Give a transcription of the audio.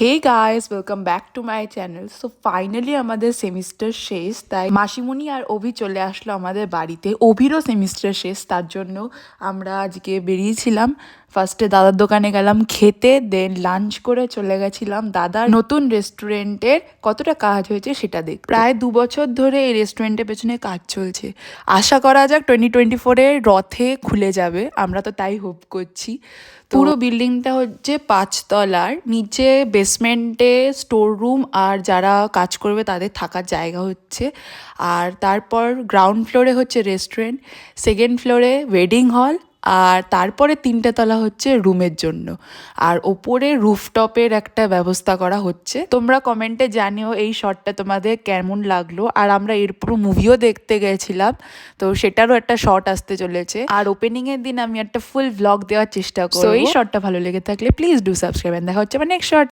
Hey guys, welcome back to my channel. So finally আমাদের semester শেষ, তাই মাসিমণি আর অভি চলে আসলো আমাদের বাড়িতে। অভিরও সেমিস্টার শেষ, তার জন্য আমরা আজকে বেরিয়েছিলাম। ফার্স্টে দাদার দোকানে গেলাম খেতে, দেন লাঞ্চ করে চলে গেছিলাম দাদার নতুন রেস্টুরেন্টের কতটা কাজ হয়েছে সেটা দেখ। প্রায় 2 বছর ধরে এই রেস্টুরেন্টের পেছনে কাজ চলছে। আশা করা যাক 2024-এর রথে খুলে যাবে, আমরা তো তাই হোপ করছি। পুরো বিল্ডিংটা হচ্ছে 5 তলার, নিচে বেসমেন্টে স্টোর রুম আর যারা কাজ করবে তাদের থাকার জায়গা হচ্ছে। আর তারপর গ্রাউন্ড ফ্লোরে হচ্ছে রেস্টুরেন্ট, সেকেন্ড ফ্লোরে ওয়েডিং হল, আর তারপরে 3টে তলা হচ্ছে রুমের জন্য। আর ওপরে রুফটপের একটা ব্যবস্থা করা হচ্ছে। তোমরা কমেন্টে জানিও এই শটটা তোমাদের কেমন লাগলো। আর আমরা এর পুরো মুভিও দেখতে গেছিলাম, তো সেটারও একটা শট আসতে চলেছে। আর ওপেনিং এর দিন আমি একটা ফুল ভ্লগ দেওয়ার চেষ্টা করব। তো এই শটটা ভালো লেগে থাকলে প্লিজ ডু সাবস্ক্রাইব। দেখা হচ্ছে নেক্সট শট।